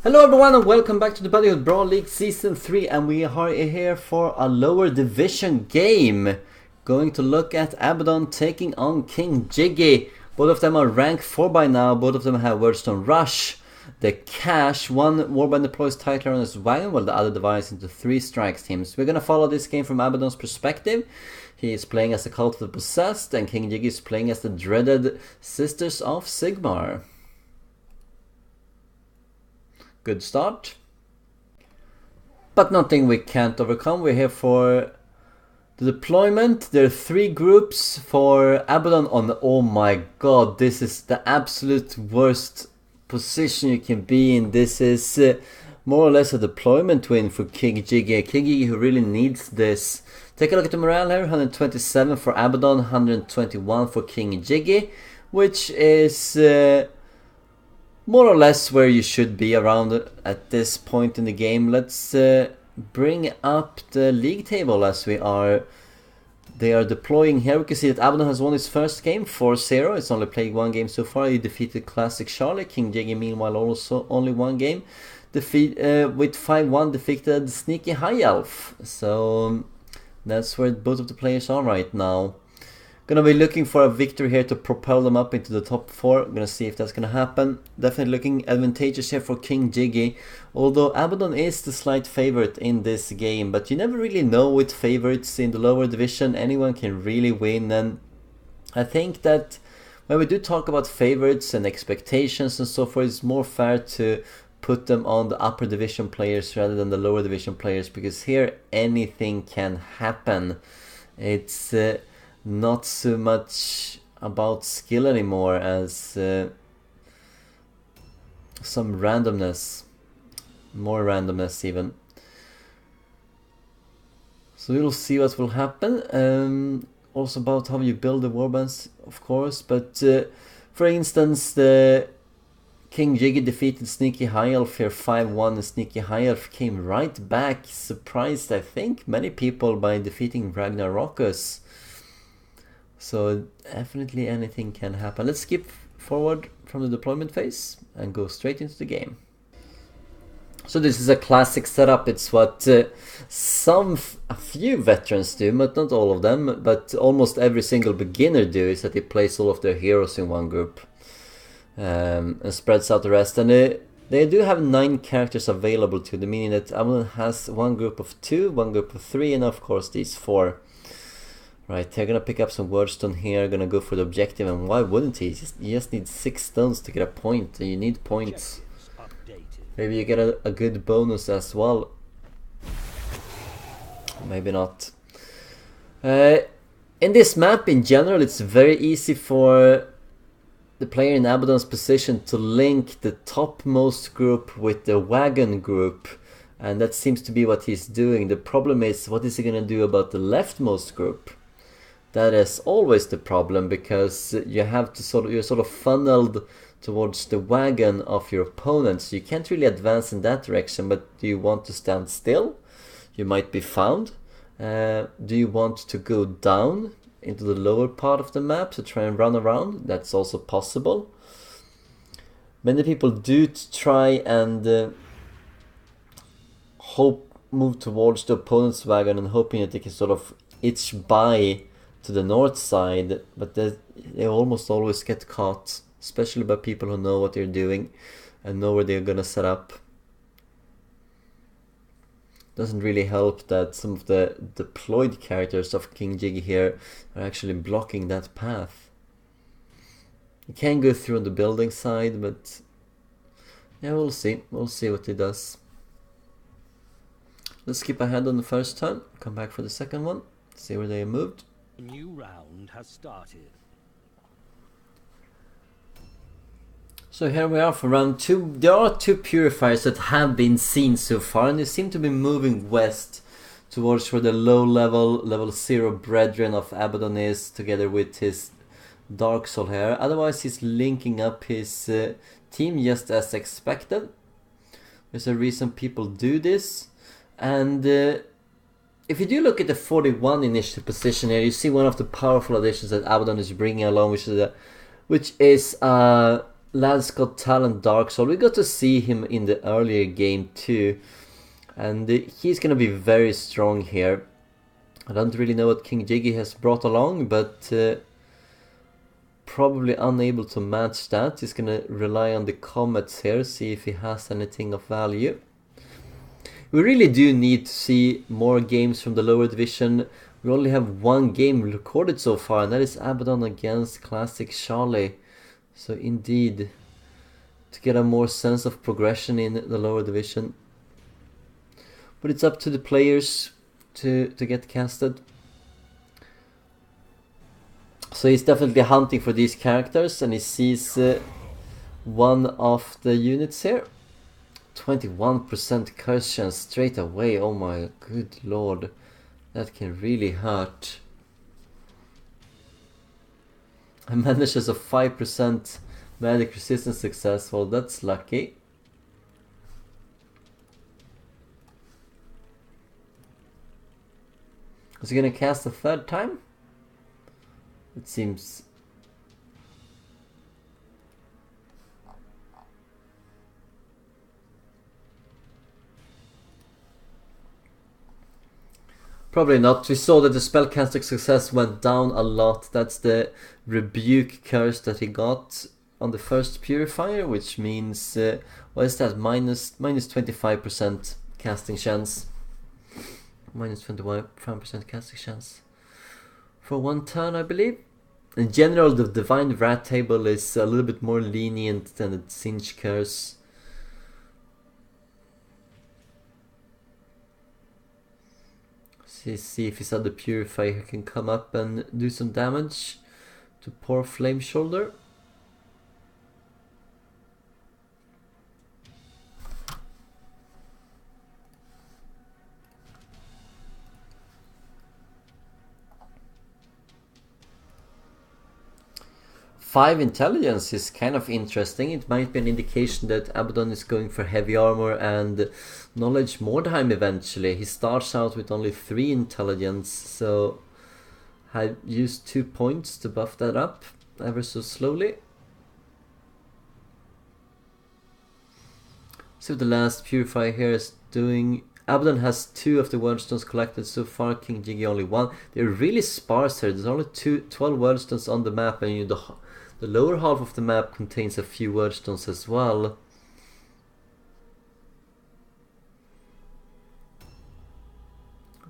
Hello everyone and welcome back to the Bodybuilding Brawl League Season 3, and we are here for a lower division game. Going to look at Abaddon taking on KingJiggy. Both of them are rank 4 by now, both of them have Wordstone Rush. The Cash, one Warband deploys Titler on his wagon while the other divides into 3 strikes teams. We're gonna follow this game from Abaddon's perspective. He is playing as the Cult of the Possessed and KingJiggy is playing as the dreaded Sisters of Sigmar. Good start. But nothing we can't overcome. We're here for the deployment. There are 3 groups for Abaddon on... Oh my god, this is the absolute worst position you can be in. This is more or less a deployment win for KingJiggy. KingJiggy who really needs this. Take a look at the morale here. 127 for Abaddon, 121 for KingJiggy, which is... more or less where you should be around at this point in the game. Let's bring up the league table as they are deploying here. We can see that Abaddon has won his first game 4-0. It's only played 1 game so far. He defeated Classic Charlie. KingJiggy meanwhile also only 1 game. With 5-1 defeated Sneaky High Elf. So that's where both of the players are right now. Gonna be looking for a victory here to propel them up into the top 4. Gonna see if that's gonna happen. Definitely looking advantageous here for KingJiggy, although Abaddon is the slight favorite in this game, but you never really know with favorites in the lower division. Anyone can really win, and I think that when we do talk about favorites and expectations and so forth, it's more fair to put them on the upper division players rather than the lower division players, because here anything can happen. It's not so much about skill anymore as some randomness, more randomness even. So we'll see what will happen. Also about how you build the warbands, of course, but for instance, the KingJiggy defeated Sneaky High Elf here 5-1, and Sneaky High Elf came right back, surprised I think many people by defeating Ragnarokkus. So definitely anything can happen. Let's skip forward from the deployment phase and go straight into the game. So this is a classic setup. It's what a few veterans do, but not all of them. But almost every single beginner do, is that they place all of their heroes in one group and spreads out the rest. And they do have 9 characters available to them, meaning that Abaddon has 1 group of 2, 1 group of 3, and of course these 4. Right, they're gonna pick up some Wordstone here, gonna go for the objective, and why wouldn't he? You just need 6 stones to get a point, and you need points. Maybe you get a good bonus as well. Maybe not. In this map in general, it's very easy for the player in Abaddon's position to link the topmost group with the wagon group, and that seems to be what he's doing. The problem is, what is he gonna do about the leftmost group? That is always the problem, because you have to you're sort of funneled towards the wagon of your opponents. You can't really advance in that direction, but do you want to stand still? You might be found. Do you want to go down into the lower part of the map to try and run around? That's also possible. Many people do try and move towards the opponent's wagon and hoping that they can sort of itch by to the north side, but they almost always get caught, especially by people who know what they're doing and know where they're gonna set up. Doesn't really help that some of the deployed characters of KingJiggy here are actually blocking that path. You can go through on the building side, but yeah, we'll see what he does. Let's skip ahead on the first turn, come back for the second one, see where they moved. A new round has started. So here we are for round 2. There are 2 purifiers that have been seen so far, and they seem to be moving west towards where the low level 0 brethren of Abaddon is, together with his Dark Soul here. Otherwise he's linking up his team just as expected. There's a reason people do this, and if you do look at the 41 initiative position here, you see one of the powerful additions that Abaddon is bringing along, which is Lad's Got Talent Dark Soul. We got to see him in the earlier game too, and he's gonna be very strong here. I don't really know what KingJiggy has brought along, but probably unable to match that. He's gonna rely on the comets here, see if he has anything of value. We really do need to see more games from the lower division. We only have one game recorded so far, and that is Abaddon against Classic Charlie. So indeed, to get a more sense of progression in the lower division. But it's up to the players to get casted. So he's definitely hunting for these characters, and he sees one of the units here. 21% curse chance straight away. Oh my good lord, that can really hurt. And manages a 5% magic resistance success. Well, that's lucky. Is he gonna cast a third time? It seems. Probably not. We saw that the spellcasting success went down a lot. That's the rebuke curse that he got on the first purifier, which means what is that? Minus 25% casting chance. Minus 25% casting chance for one turn, I believe. In general, the Divine Rat table is a little bit more lenient than the Singe curse. See if his other purifier can come up and do some damage to poor Flame Shoulder. Five intelligence is kind of interesting. It might be an indication that Abaddon is going for heavy armor and knowledge Mordheim eventually. He starts out with only 3 intelligence, so I used 2 points to buff that up ever so slowly. So the last purifier here is doing. Abaddon has 2 of the wordstones collected so far, KingJiggy only 1. They're really sparse here. There's only 12 wordstones on the map, and the lower half of the map contains a few wordstones as well.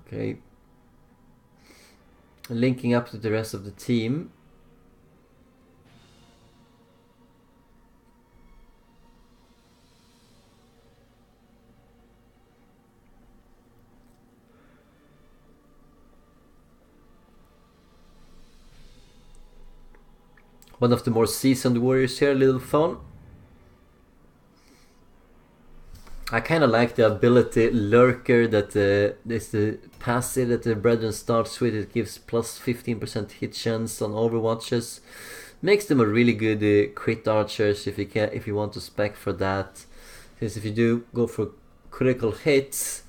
Okay. Linking up to the rest of the team. One of the more seasoned warriors here, Little Fawn. I kind of like the ability Lurker that is the passive that the Brethren starts with. It gives plus 15% hit chance on overwatches. Makes them a really good crit archers if you want to spec for that. Because if you do go for critical hits,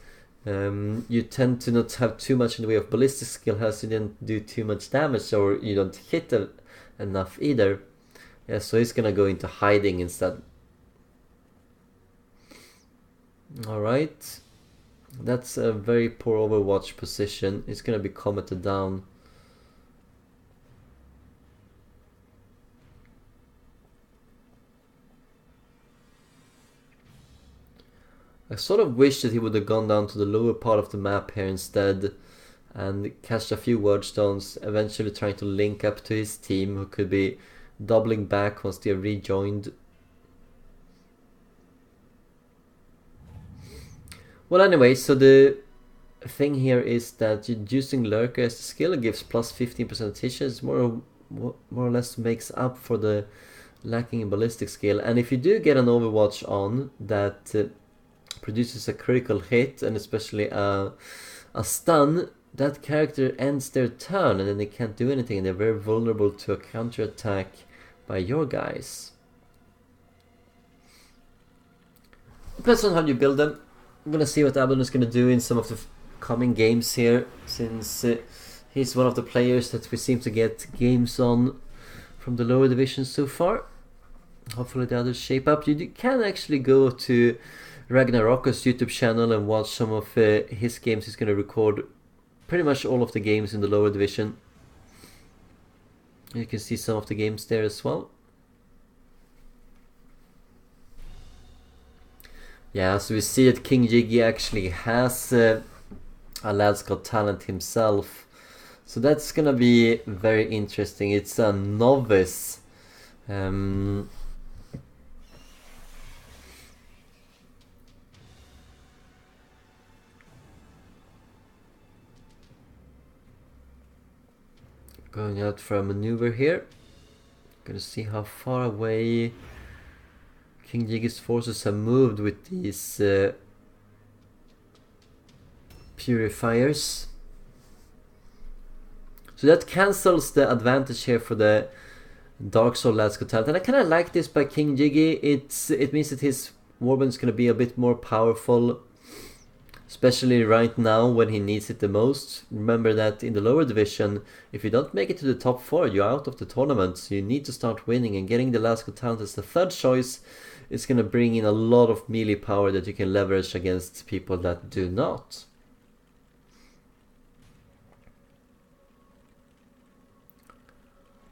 you tend to not have too much in the way of ballistic skill, as you didn't do too much damage, or you don't hit enough either. Yeah, so he's gonna go into hiding instead. Alright, that's a very poor overwatch position. It's gonna be commeted down. I sort of wish that he would have gone down to the lower part of the map here instead and catch a few wordstones, eventually trying to link up to his team, who could be doubling back once they are rejoined. Well, anyway, so the thing here is that using Lurker as the skill gives plus 15% hit chance, more or less makes up for the lacking in ballistic skill. And if you do get an Overwatch on that produces a critical hit and especially a stun, that character ends their turn and then they can't do anything, and they're very vulnerable to a counterattack by your guys. Depends on how you build them. I'm gonna see what Abaddon is gonna do in some of the coming games here, since he's one of the players that we seem to get games on from the lower divisions so far. hopefully the others shape up. You can actually go to Ragnarok's YouTube channel and watch some of his games. He's going to record pretty much all of the games in the lower division. You can see some of the games there as well. Yeah, so we see that KingJiggy actually has a Lad's Got Talent himself. So that's gonna be very interesting. It's a novice. Going out for a maneuver here. Gonna see how far away KingJiggy's forces have moved with these purifiers. So that cancels the advantage here for the Dark Soul Lad's Got Talent. And I kind of like this by KingJiggy. It means that his Warband is going to be a bit more powerful, especially right now when he needs it the most. Remember that in the lower division, if you don't make it to the top 4, you're out of the tournament. So you need to start winning, and getting the Lad's Got Talent as the third choice is going to bring in a lot of melee power that you can leverage against people that do not.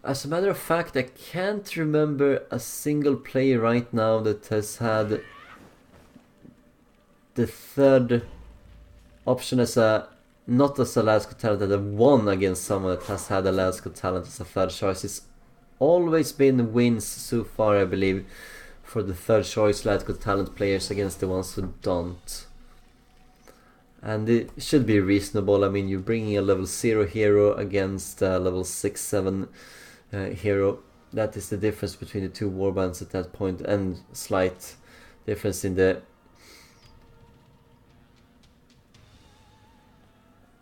As a matter of fact, I can't remember a single player right now that has had the third option as a, not as a Lad's Got Talent, that have won against someone that has had a Lad's Got Talent as a third choice. It's always been wins so far, I believe, for the third choice Lad's Got Talent players against the ones who don't. And it should be reasonable. I mean, you're bringing a level 0 hero against a level 6-7 hero. That is the difference between the two warbands at that point, and slight difference in the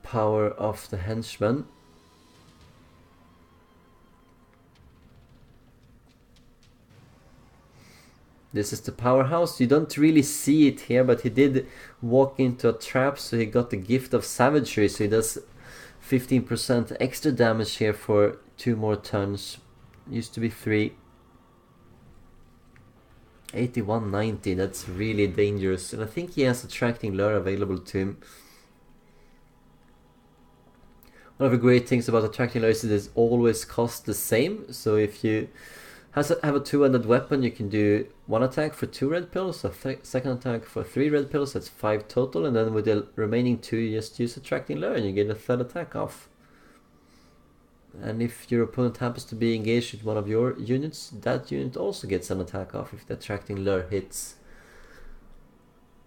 power of the henchmen. This is the powerhouse. You don't really see it here, but he did walk into a trap, so he got the gift of savagery, so he does 15% extra damage here for 2 more turns. Used to be 3. 8190, that's really dangerous. And I think he has Attracting Lure available to him. One of the great things about Attracting Lure is that it always costs the same. So if you have a 2-handed weapon, you can do 1 attack for 2 red pills, a second attack for 3 red pills, that's 5 total, and then with the remaining 2 you just use Attracting Lure and you get a third attack off. And if your opponent happens to be engaged with one of your units, that unit also gets an attack off if the Attracting Lure hits.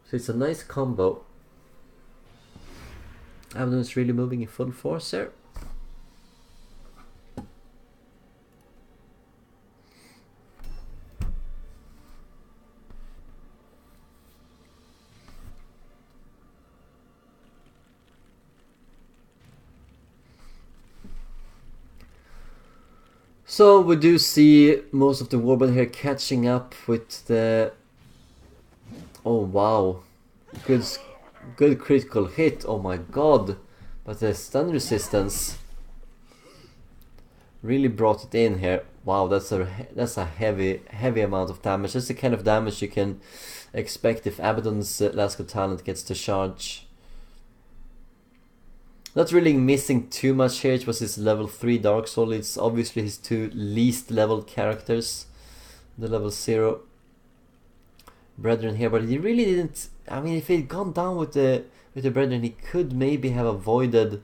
So it's a nice combo. Abaddon is really moving in full force here. So we do see most of the warband here catching up with the... Oh wow, good critical hit, oh my god. But the stun resistance really brought it in here. Wow, that's a heavy amount of damage. That's the kind of damage you can expect if Abaddon's Lad's Got Talent gets to charge. Not really missing too much here. It was his level 3 Dark Soul. It's obviously his 2 least leveled characters. The level 0 Brethren here, but he really didn't... I mean, if he'd gone down with the Brethren, he could maybe have avoided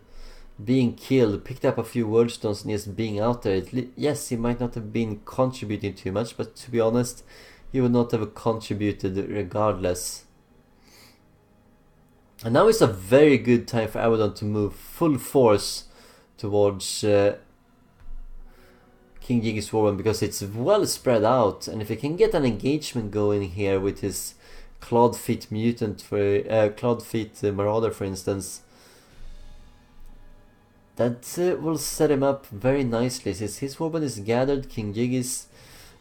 being killed, picked up a few word stones and just being out there. Yes, he might not have been contributing too much, but to be honest, he would not have contributed regardless. And now is a very good time for Abaddon to move full force towards KingJiggy's Warband, because it's well spread out, and if he can get an engagement going here with his Clawed-Feet Mutant for Clawed-Feet Marauder, for instance, that will set him up very nicely. Since his Warband is gathered, KingJiggy's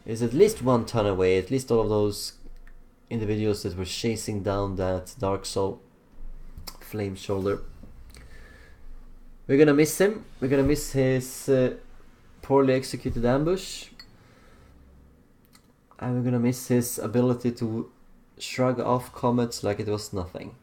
is at least 1 turn away, at least all of those individuals that were chasing down that Dark Soul Flame Shoulder. We're gonna miss him. We're gonna miss his poorly executed ambush. And we're gonna miss his ability to shrug off comets like it was nothing.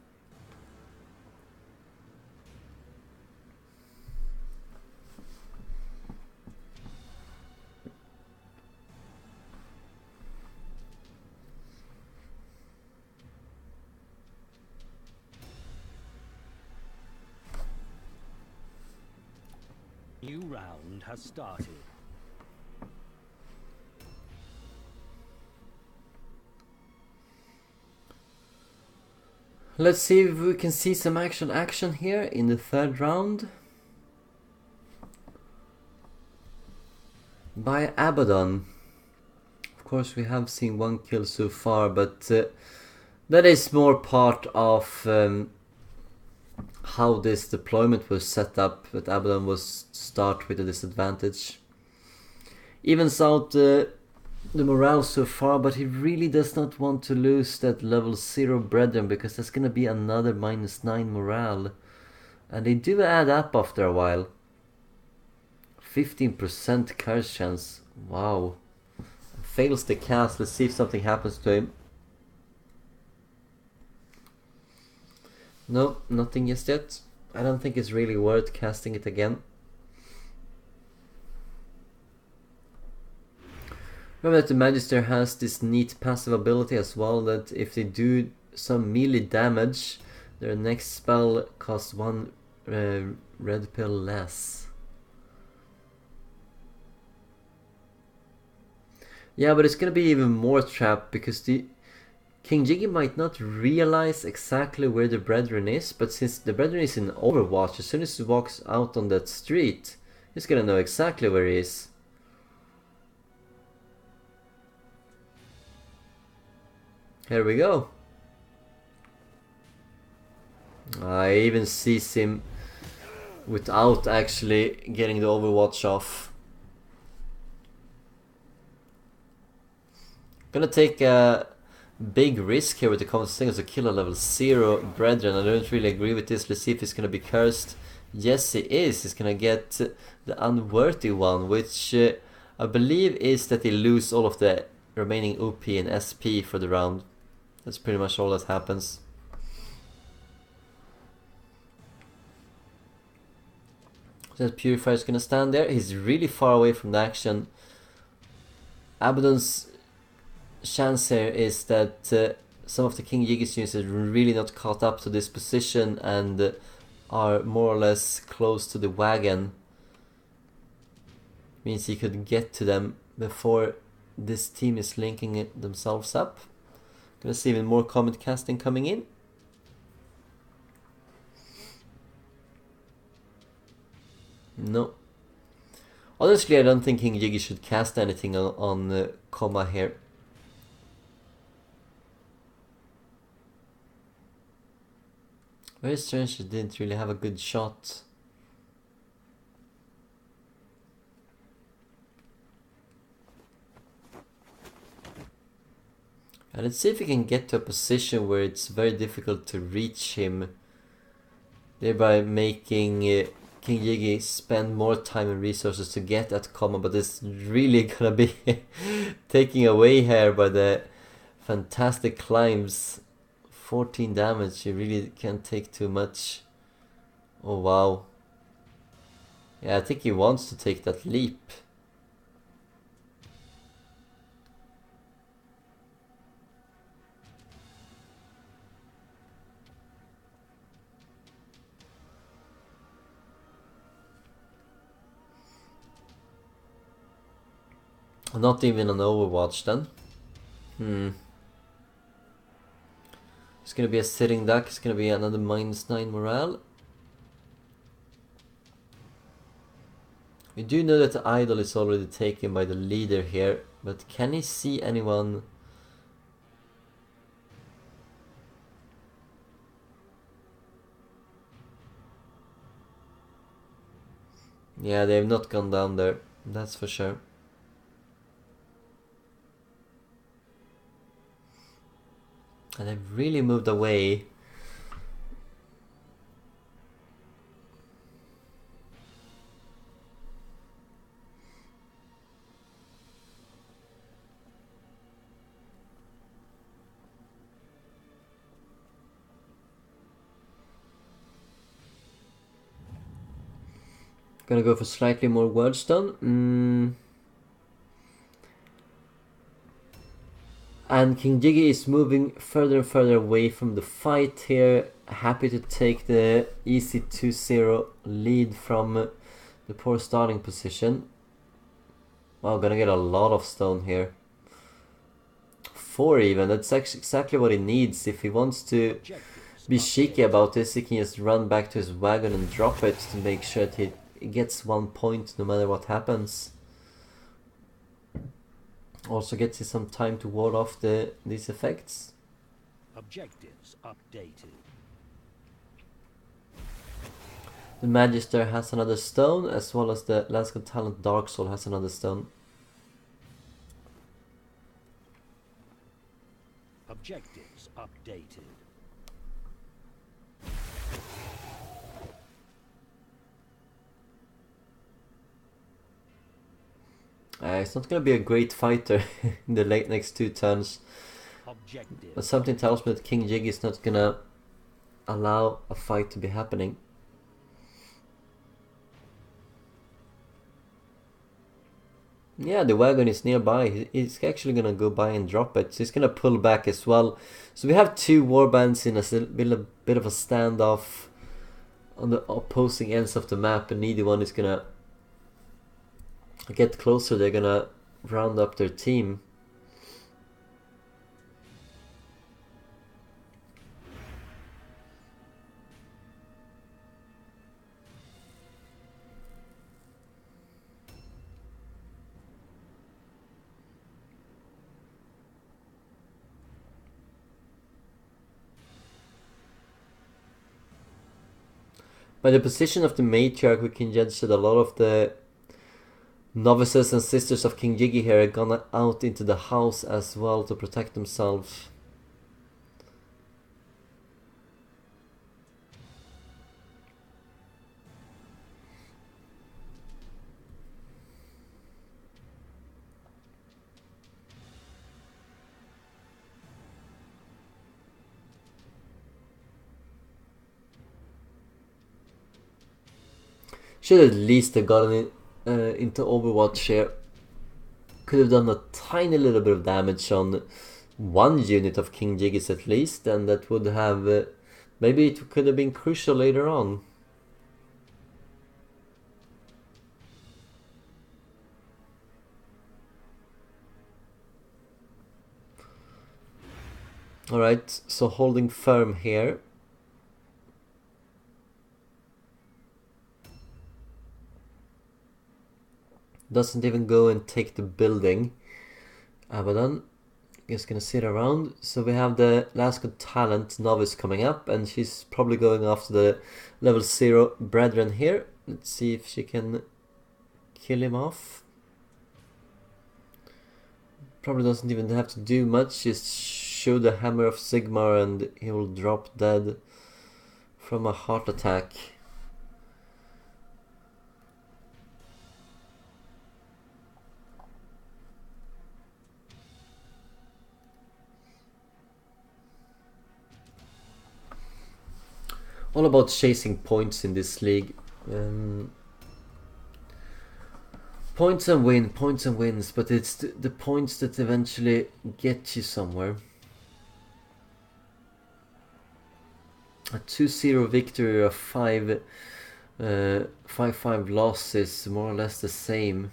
New round has started. Let's see if we can see some action here in the third round. By Abaddon. Of course we have seen one kill so far, but that is more part of how this deployment was set up. That Abaddon was start with a disadvantage. Evens out the morale so far, but he really does not want to lose that level 0 brethren, because that's gonna be another -9 morale. And they do add up after a while. 15% curse chance. Wow. Fails the cast. Let's see if something happens to him. No, nothing just yet. I don't think it's really worth casting it again. Remember that the Magister has this neat passive ability as well, that if they do some melee damage, their next spell costs 1 red pill less. Yeah, but it's gonna be even more trapped, because the KingJiggy might not realize exactly where the brethren is, but since the brethren is in Overwatch, as soon as he walks out on that street, he's gonna know exactly where he is. Here we go. I even sees him without actually getting the Overwatch off. Gonna take a big risk here with the common thing as a killer level 0 brethren. I don't really agree with this. Let's see if he's gonna be cursed. Yes, he is. He's gonna get the unworthy one, which I believe is that he lose all of the remaining OP and SP for the round. That's pretty much all that happens. So that Purifier's gonna stand there. He's really far away from the action. Abaddon's chance here is that some of the KingJiggy units are really not caught up to this position and are more or less close to the wagon. Means he could get to them before this team is linking themselves up. Gonna see even more comment casting coming in. No. Honestly, I don't think KingJiggy should cast anything on Comma here. Very strange, he didn't really have a good shot. And let's see if we can get to a position where it's very difficult to reach him, thereby making KingJiggy spend more time and resources to get at Comma, but it's really gonna be taking away here by the fantastic climbs. 14 damage, you really can't take too much. Oh wow. Yeah, I think he wants to take that leap. Not even an Overwatch then. It's gonna be a sitting duck, it's gonna be another -9 morale. We do know that the idol is already taken by the leader here, but can he see anyone? Yeah, they have not gone down there, that's for sure. And they've really moved away. Gonna go for slightly more wordstone. And KingJiggy is moving further and further away from the fight here. Happy to take the easy 2-0 lead from the poor starting position. Wow, gonna get a lot of stone here. 4 even, that's actually exactly what he needs. If he wants to be cheeky about this, he can just run back to his wagon and drop it to make sure that he gets 1 point no matter what happens. Also gets you some time to ward off these effects. Objectives updated. The Magister has another stone, as well as the Last God Talent Dark Soul has another stone. Objectives updated. It's not gonna be a great fighter in the next 2 turns. But something tells me that KingJiggy is not gonna allow a fight to be happening. Yeah, the wagon is nearby. He's actually gonna go by and drop it. So he's gonna pull back as well. So we have 2 warbands in a bit of a standoff on the opposing ends of the map, and neither one is gonna get closer. They're gonna round up their team. By the position of the matriarch, we can judge that a lot of the novices and sisters of KingJiggy here are gone out into the house as well to protect themselves. Should at least have gotten into Overwatch here. Could have done a tiny little bit of damage on 1 unit of KingJiggy's at least, and that would have maybe it could have been crucial later on. Alright, so holding firm here. Doesn't even go and take the building. Abaddon is gonna sit around. So we have the Last God Talent novice coming up, and she's probably going after the level 0 brethren here. Let's see if she can kill him off. Probably doesn't even have to do much, just show the Hammer of Sigmar and he will drop dead from a heart attack. All about chasing points in this league. Points and wins, but it's the points that eventually get you somewhere. A 2-0 victory or a 5-5 loss is more or less the same.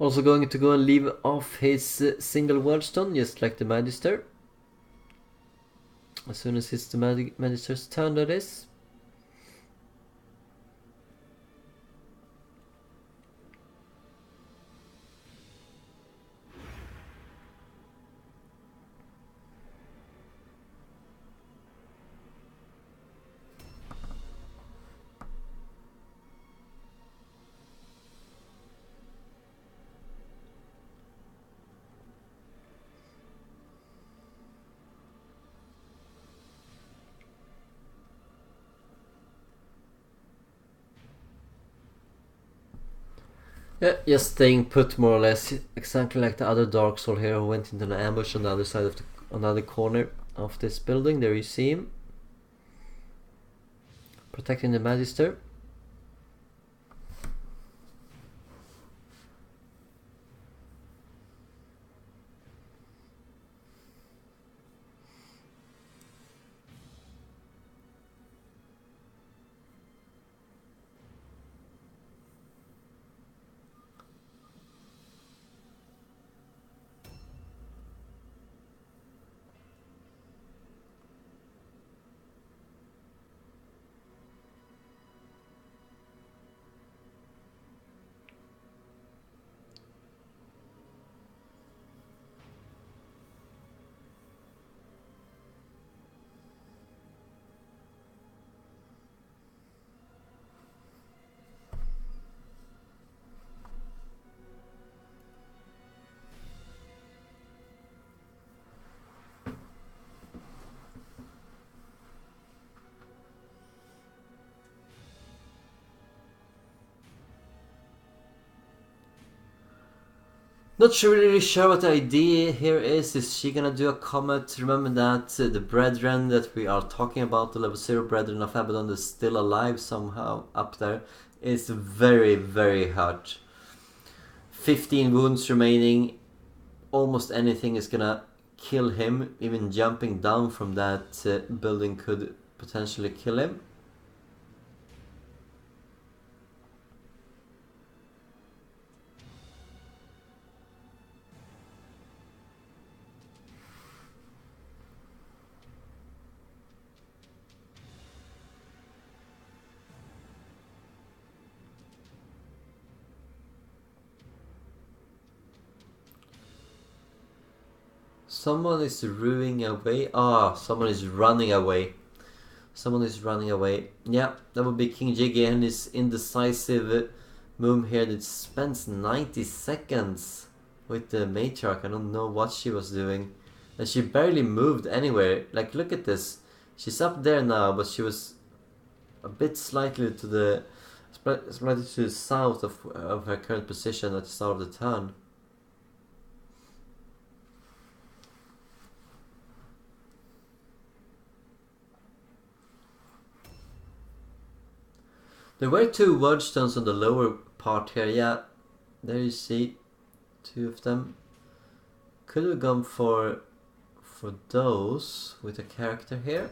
Also going to go and leave off his single wordstone, just like the Magister. As soon as it's the Magister's turn, that is. Yeah, just staying put more or less, exactly like the other Dark Soul here who went into an ambush on the other side of the another corner of this building. There you see him protecting the Magister. Not really sure what the idea here is. Is she gonna do a comment? Remember that the brethren that we are talking about, the level 0 brethren of Abaddon, is still alive somehow up there. It's very, very hurt. 15 wounds remaining. Almost anything is gonna kill him. Even jumping down from that building could potentially kill him. Someone is rowing away. Someone is running away. Someone is running away. Yeah, that would be KingJiggy and his indecisive move here that spends 90 seconds with the matriarch. I don't know what she was doing. And she barely moved anywhere. Like, look at this. She's up there now, but she was a bit slightly to the south of her current position at the start of the turn. There were 2 word stones on the lower part here. Yeah, there you see 2 of them. Could have gone for those with a character here.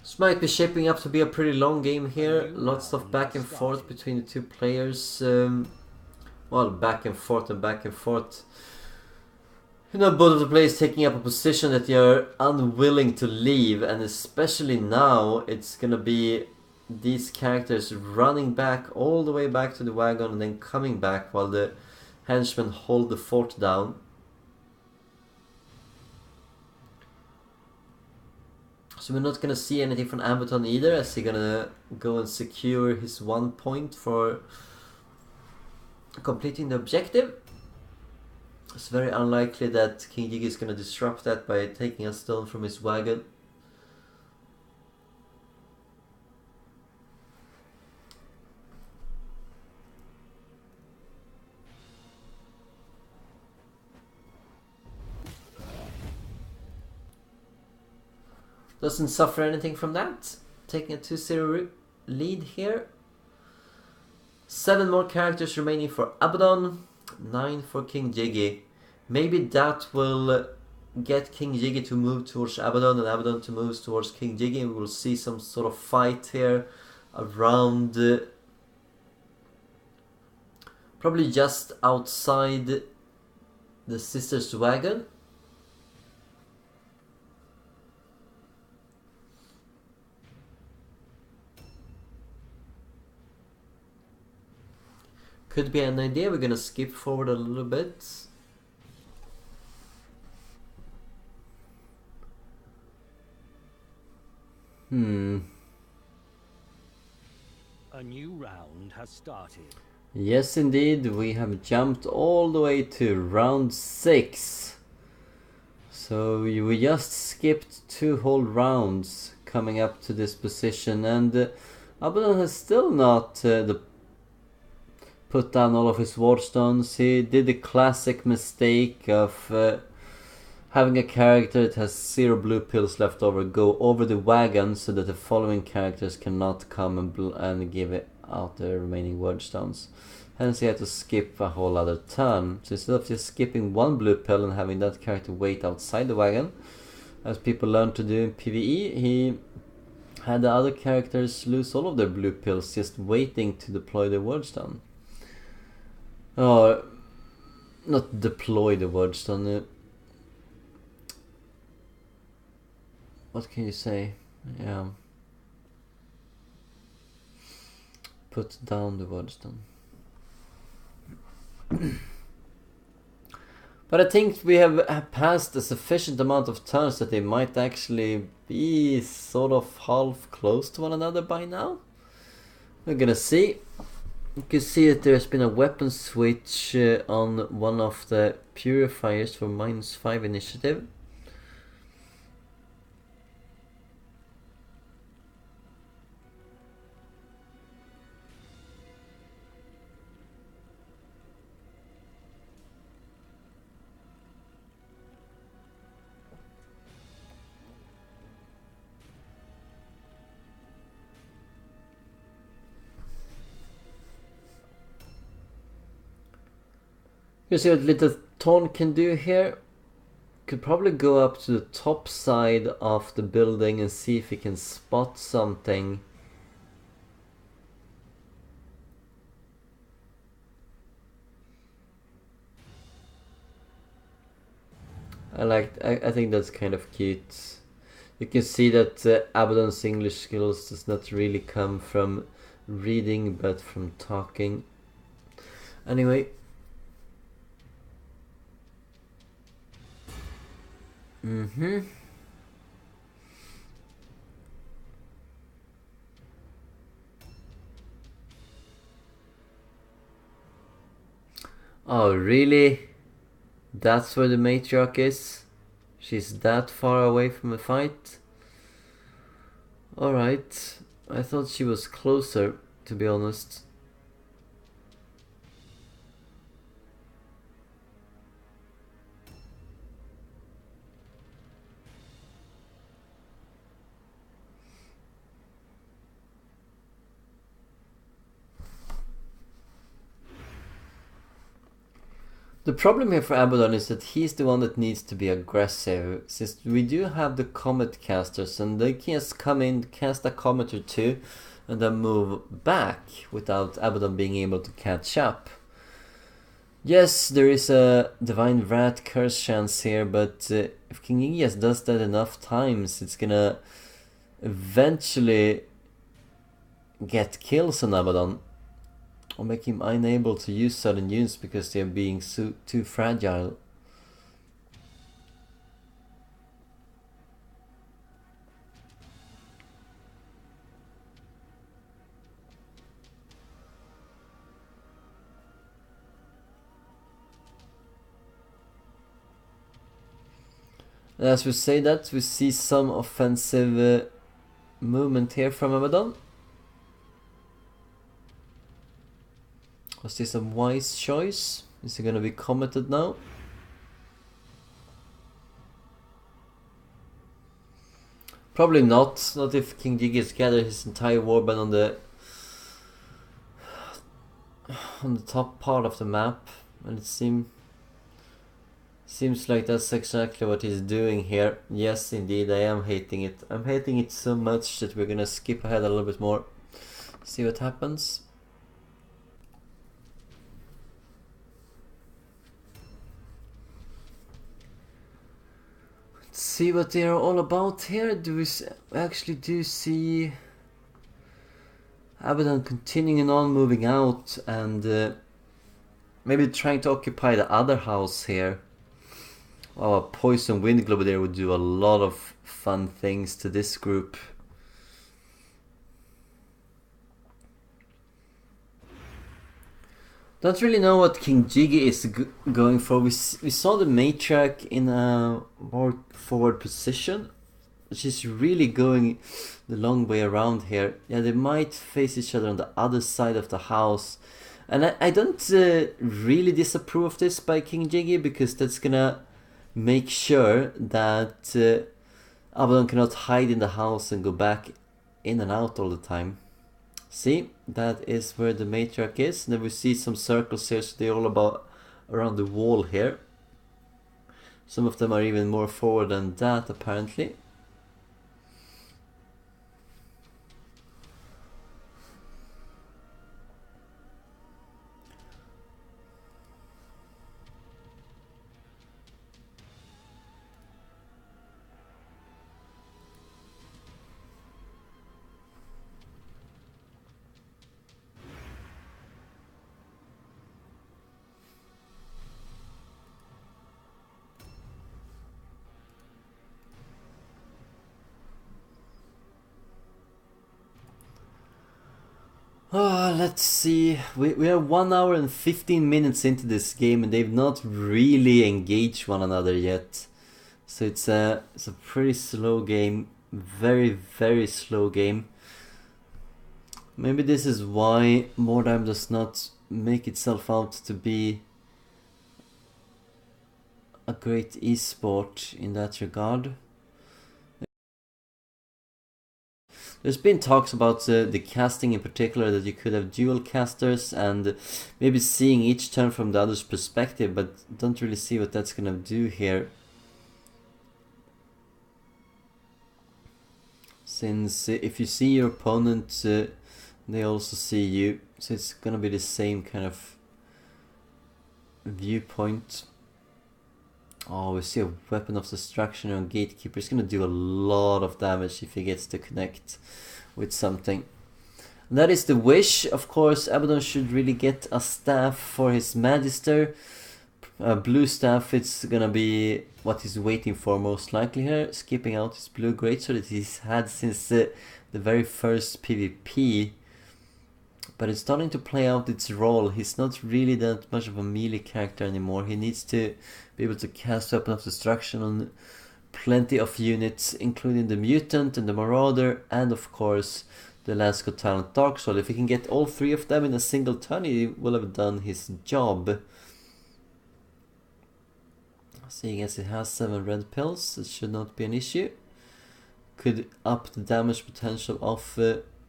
This might be shaping up to be a pretty long game here. Lots of back and forth between the 2 players. Well, back and forth and back and forth. You know, both of the players taking up a position that they are unwilling to leave, and especially now it's gonna be these characters running back all the way back to the wagon and then coming back while the henchmen hold the fort down. So we're not gonna see anything from Abaddon either, as he's gonna go and secure his 1 point for completing the objective. It's very unlikely that KingJiggy is gonna disrupt that by taking a stone from his wagon. Doesn't suffer anything from that. Taking a 2-0 lead here. 7 more characters remaining for Abaddon. 9 for KingJiggy. Maybe that will get KingJiggy to move towards Abaddon and Abaddon to move towards KingJiggy, and we will see some sort of fight here around probably just outside the sisters' wagon. Could be an idea. We're gonna skip forward a little bit. new round has started. Yes, indeed, we have jumped all the way to round 6. So we just skipped 2 whole rounds coming up to this position, and Abaddon has still not put down all of his wardstones. He did the classic mistake of having a character that has 0 blue pills left over go over the wagon so that the following characters cannot come and give it out the remaining wordstones. Hence he had to skip a whole other turn. So instead of just skipping 1 blue pill and having that character wait outside the wagon, as people learn to do in PvE, he had the other characters lose all of their blue pills just waiting to deploy the wordstone. Or not deploy the wordstone. What can you say? Yeah. Put down the wordstone. But I think we have passed a sufficient amount of turns that they might actually be sort of half close to one another by now. We're gonna see. You can see that there's been a weapon switch on one of the purifiers for -5 initiative. You see what little Torn can do here? Could probably go up to the top side of the building and see if he can spot something. I think that's kind of cute. You can see that Abaddon's English skills does not really come from reading but from talking. Anyway. Oh, really? That's where the matriarch is? She's that far away from the fight? Alright. I thought she was closer, to be honest. The problem here for Abaddon is that he's the one that needs to be aggressive, since we do have the Comet casters and they can just come in, cast a Comet or 2 and then move back without Abaddon being able to catch up. Yes, there is a Divine Wrath curse chance here, but if KingJiggy just does that enough times, it's gonna eventually get kills on Abaddon. Or make him unable to use certain units because they're being too fragile. And as we say that, we see some offensive movement here from Abaddon. Was this a wise choice? Is he gonna be committed now? Probably not. Not if KingJiggy has gathered his entire warband on the top part of the map, and it seems like that's exactly what he's doing here. Yes, indeed, I am hating it. I'm hating it so much that we're gonna skip ahead a little bit more. See what happens. See what they are all about here. Do we actually see Abaddon continuing on moving out and maybe trying to occupy the other house here. Oh, a Poison Wind Globe there would do a lot of fun things to this group. Don't really know what KingJiggy is going for. We saw the Matriarch in a more forward position, which is really going the long way around here. Yeah, they might face each other on the other side of the house. And I don't really disapprove of this by KingJiggy, because that's gonna make sure that Abaddon cannot hide in the house and go back in and out all the time. See, that is where the Matriarch is. And then we see some circles here, so they're all about around the wall here. Some of them are even more forward than that, apparently. Let's see, we are 1 hour and 15 minutes into this game and they've not really engaged one another yet. So it's a pretty slow game, very slow game. Maybe this is why Mordheim does not make itself out to be a great esport in that regard. There's been talks about the casting in particular, that you could have dual casters and maybe seeing each turn from the other's perspective, but don't really see what that's gonna do here. Since if you see your opponent, they also see you, so it's gonna be the same kind of viewpoint. Oh, we see a Weapon of Destruction on Gatekeeper. It's gonna do a lot of damage if he gets to connect with something. And that is the wish. Of course, Abaddon should really get a staff for his Magister. Blue staff, it's gonna be what he's waiting for most likely here. Skipping out his blue greatsword that he's had since the very first PvP. But it's starting to play out its role. He's not really that much of a melee character anymore. He needs to be able to cast Weapon of Destruction on plenty of units, including the Mutant and the Marauder, and of course the Last God Talent Dark Soul. If he can get all three of them in a single turn, he will have done his job. Seeing as it has 7 red pills, it should not be an issue. Could up the damage potential of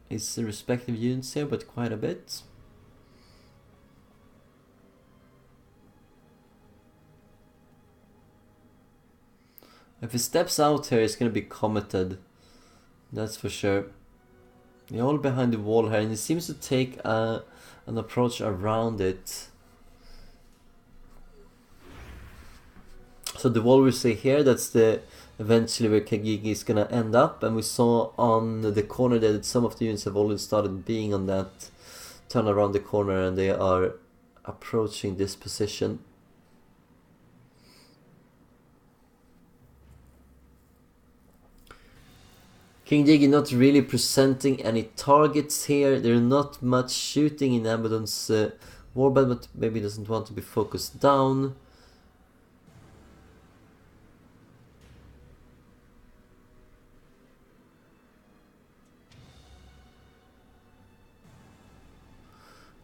his respective units here, but quite a bit. If he steps out here, he's gonna be committed. That's for sure. They're all behind the wall here, and he seems to take an approach around it. So the wall we see here, that's the eventually where KingJiggy is gonna end up, and we saw on the corner there that some of the units have already started being on that turn around the corner, and they are approaching this position. KingJiggy not really presenting any targets here. There's not much shooting in Abaddon's warband, but maybe doesn't want to be focused down.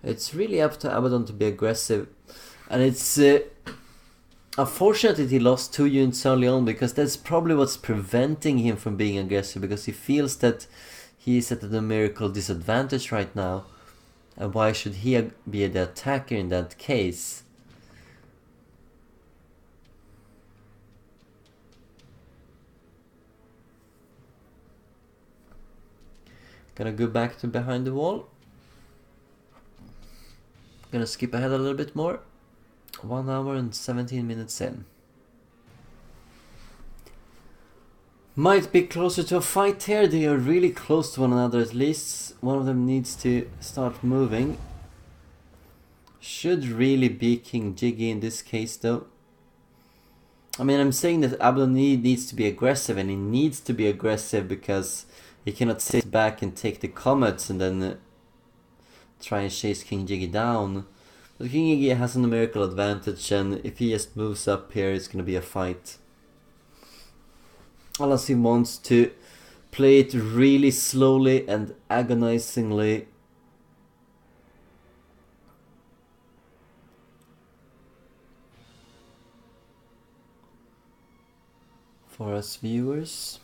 It's really up to Abaddon to be aggressive, and it's unfortunate that he lost 2 units early on, because that's probably what's preventing him from being aggressive, because he feels that he's at a numerical disadvantage right now, and why should he be the attacker in that case? Gonna go back to behind the wall. Gonna skip ahead a little bit more. 1 hour and 17 minutes in. Might be closer to a fight here. They are really close to one another, at least. One of them needs to start moving. Should really be KingJiggy in this case, though. I mean, I'm saying that Abaddon needs to be aggressive, and he needs to be aggressive because he cannot sit back and take the comets and then try and chase KingJiggy down. So KingJiggy has a numerical advantage, and if he just moves up here, it's gonna be a fight. Unless he wants to play it really slowly and agonizingly. For us viewers.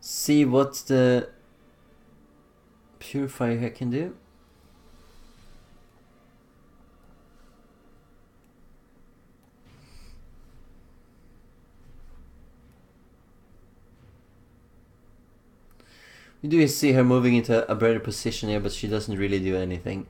See what the Purifier here can do. We do see her moving into a better position here, but she doesn't really do anything.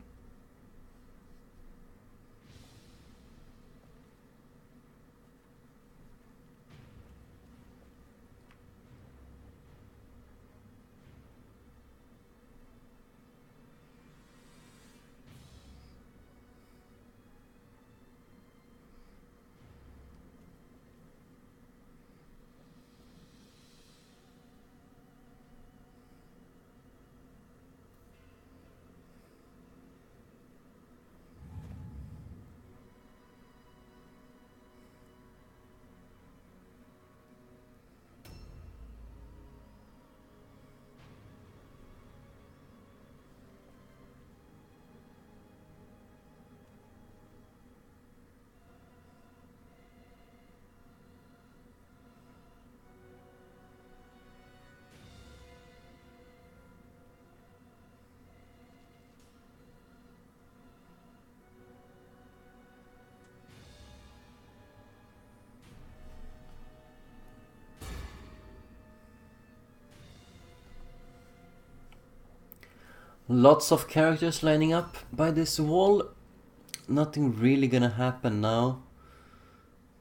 Lots of characters lining up by this wall. Nothing really gonna happen now.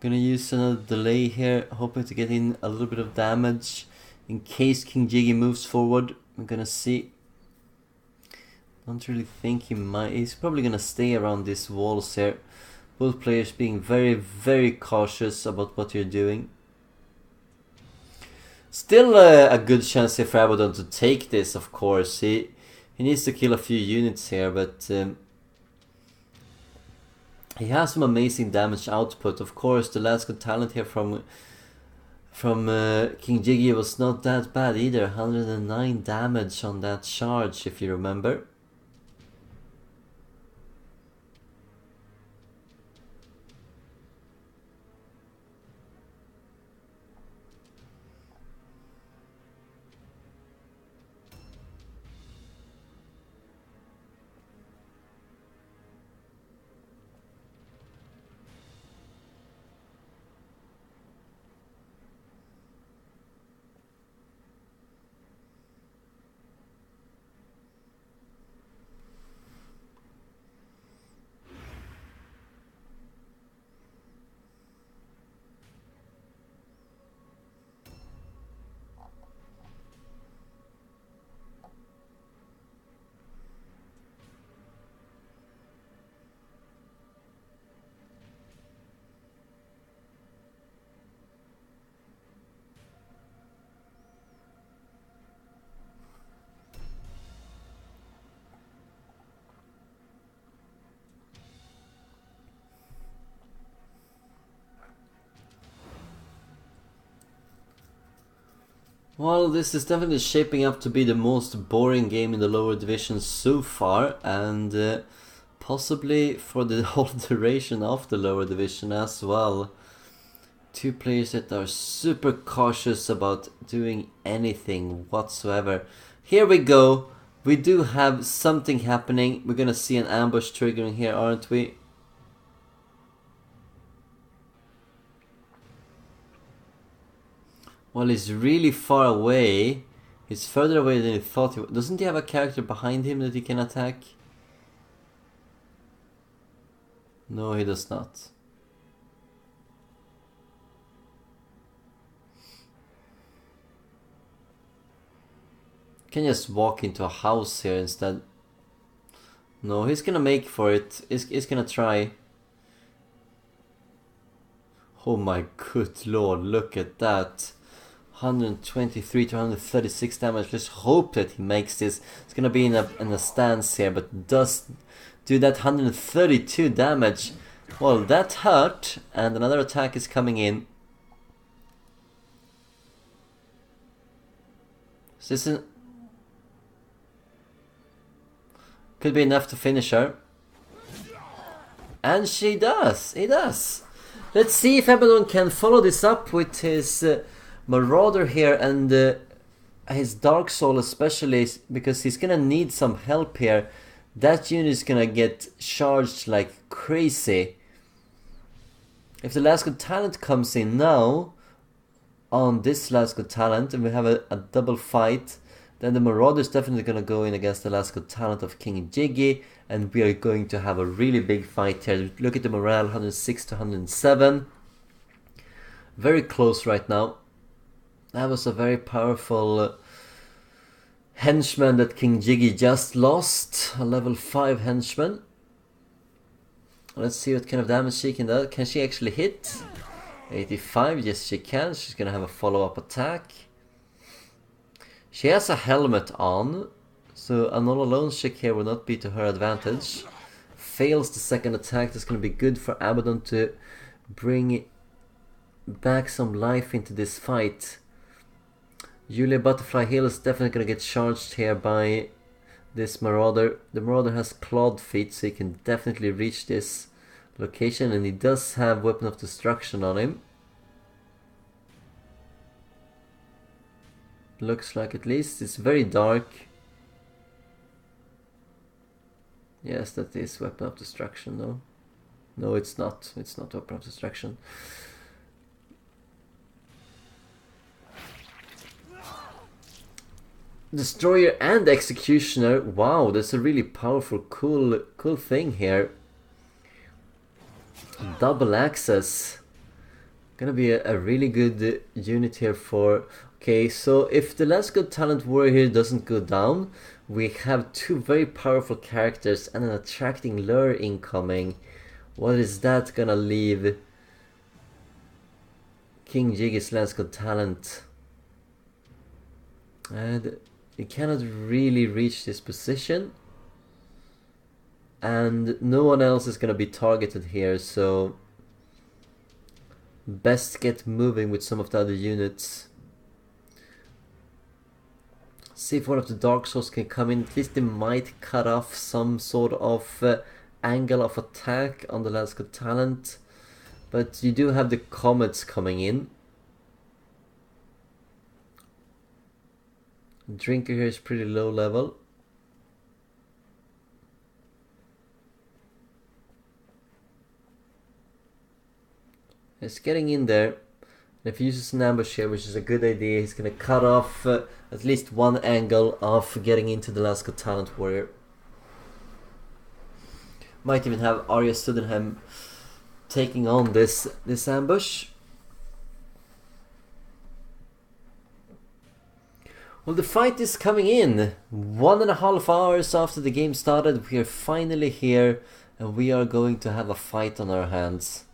Gonna use another delay here, hoping to get in a little bit of damage in case KingJiggy moves forward. We're gonna see. Don't really think he might. He's probably gonna stay around these walls here. Both players being very, very cautious about what you're doing. Still a good chance here for Abaddon to take this, of course. He needs to kill a few units here, but he has some amazing damage output. Of course, the last good talent here from KingJiggy was not that bad either. 109 damage on that charge, if you remember. Well, this is definitely shaping up to be the most boring game in the lower division so far, and possibly for the whole duration of the lower division as well. Two players that are super cautious about doing anything whatsoever. Here we go. We do have something happening. We're gonna see an ambush triggering here, aren't we? Well, he's really far away. He's further away than he thought he would. Doesn't he have a character behind him that he can attack? No, he does not. Can just walk into a house here instead. No, he's gonna make for it. He's gonna try. Oh my good lord, look at that. 123 to 136 damage. Let's hope that he makes this. It's gonna be in a stance here, but does do that 132 damage. Well, that hurt, and another attack is coming in. So this is... could be enough to finish her. And she does! He does! Let's see if Abaddon can follow this up with his Marauder here and his Dark Soul especially, because he's gonna need some help here. That unit is gonna get charged like crazy. If the Last Good Talent comes in now, on this Last Good Talent, and we have a double fight, then the Marauder is definitely gonna go in against the Last Good Talent of KingJiggy, and we are going to have a really big fight here. Look at the morale, 106 to 107. Very close right now. That was a very powerful henchman that KingJiggy just lost. A level 5 henchman. Let's see what kind of damage she can do. Can she actually hit? 85, yes she can. She's gonna have a follow-up attack. She has a helmet on, so an all-alone check here will not be to her advantage. Fails the second attack. That's gonna be good for Abaddon to bring back some life into this fight. Julia Butterfly Hill is definitely gonna get charged here by this Marauder. The Marauder has clawed feet, so he can definitely reach this location, and he does have Weapon of Destruction on him. Looks like, at least. It's very dark. Yes, that is Weapon of Destruction though. No, it's not. It's not Weapon of Destruction. Destroyer and Executioner. Wow, that's a really powerful, cool thing here. Double access. Gonna be a really good unit here for... Okay, so if the Last Good Talent warrior here doesn't go down, we have two very powerful characters and an attracting lure incoming. What is that gonna leave KingJiggy's Last Good Talent? And he cannot really reach this position, and no one else is gonna be targeted here, so best get moving with some of the other units. See if one of the Dark Souls can come in. At least they might cut off some sort of angle of attack on the Last Good Talent, but you do have the comets coming in. Drinker here is pretty low level. It's getting in there. If he uses an ambush here, which is a good idea, he's gonna cut off at least one angle of getting into the Last Good Talent warrior. Might even have Arya Studenham taking on this ambush. Well, the fight is coming in. 1.5 hours after the game started, we are finally here, and we are going to have a fight on our hands.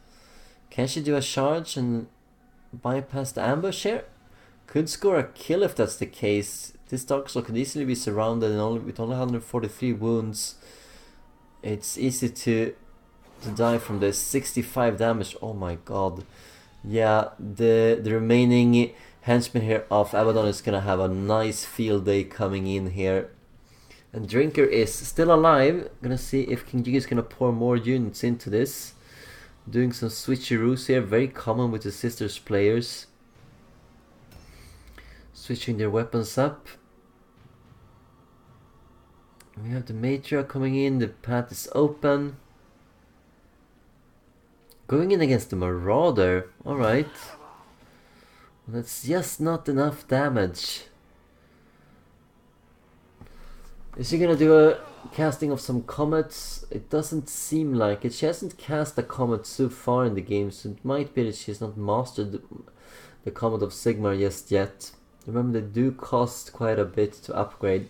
Can she do a charge and bypass the ambush here? Could score a kill if that's the case. This Dark Soul could easily be surrounded and with only 143 wounds. It's easy to die from this. 65 damage, oh my god. Yeah, the remaining henchman here of Abaddon is gonna have a nice field day coming in here. And Drinker is still alive. Gonna see if KingJiggy is gonna pour more units into this. Doing some switcheroos here, very common with the Sisters players. Switching their weapons up. We have the Matriarch coming in, the path is open. Going in against the Marauder, alright. That's just not enough damage. Is she gonna do a casting of some comets? It doesn't seem like it. She hasn't cast a comet so far in the game, so it might be that she's not mastered the Comet of Sigmar just yet. Remember, they do cost quite a bit to upgrade.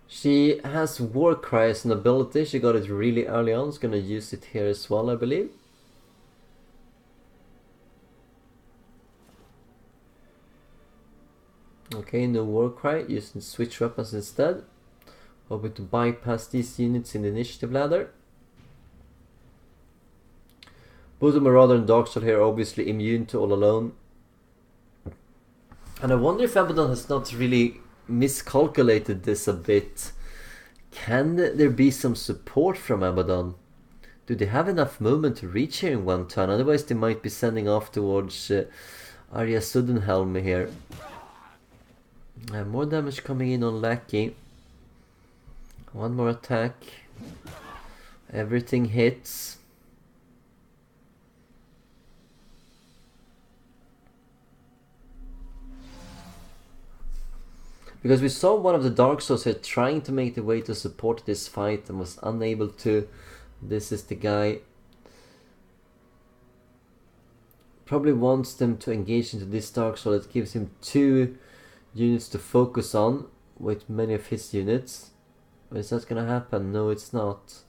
She has Warcry as an ability. She got it really early on. She's gonna use it here as well, I believe. Okay, no Warcry, using switch weapons instead. Hoping to bypass these units in the initiative ladder. Both the Marauder and Darksoul here are obviously immune to All Alone. And I wonder if Abaddon has not really miscalculated this a bit. Can there be some support from Abaddon? Do they have enough movement to reach here in one turn? Otherwise they might be sending off towards Arya Sudenhelm here. More damage coming in on Lackey. One more attack. Everything hits. Because we saw one of the Dark Souls here trying to make the way to support this fight and was unable to. This is the guy. Probably wants them to engage into this Dark Soul. It gives him 2 units to focus on with many of his units. Is that gonna happen? No, it's not.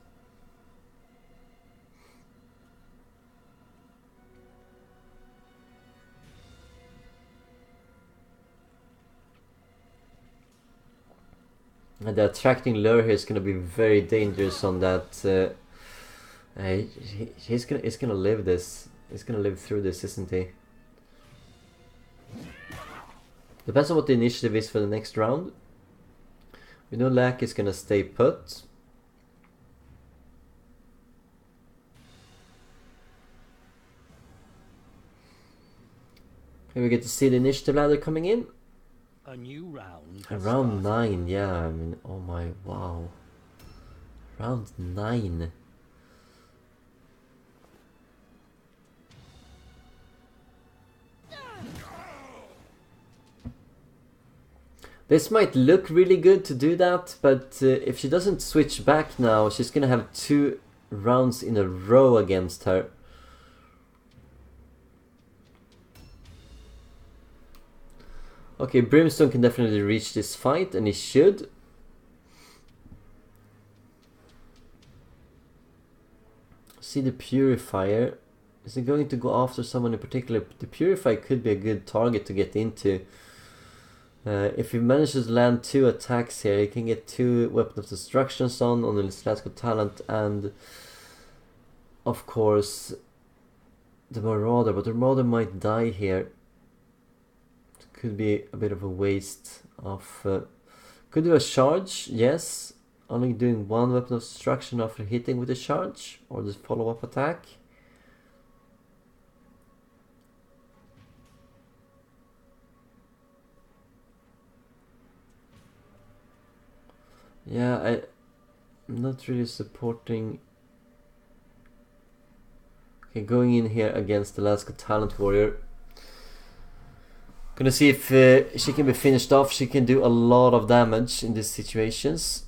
And the attracting lure here is gonna be very dangerous on that. He's gonna live this. He's gonna live through this, isn't he? Depends on what the initiative is for the next round. We know Lack is gonna stay put. Here we get to see the initiative ladder coming in. A new round. Round 9, yeah, I mean, oh my, wow. Round 9. This might look really good to do that, but if she doesn't switch back now, she's gonna have 2 rounds in a row against her. Okay, Brimstone can definitely reach this fight, and he should. See the Purifier. Is he going to go after someone in particular? The Purifier could be a good target to get into. If he manages to land 2 attacks here, he can get 2 Weapon of Destructions on his classical talent, and of course the Marauder, but the Marauder might die here. Could be a bit of a waste of... could do a charge, yes. Only doing 1 Weapon of Destruction after hitting with a charge, or the follow-up attack. Yeah, I'm not really supporting... Okay, going in here against the Alaska Talent Warrior. Gonna see if she can be finished off. She can do a lot of damage in these situations.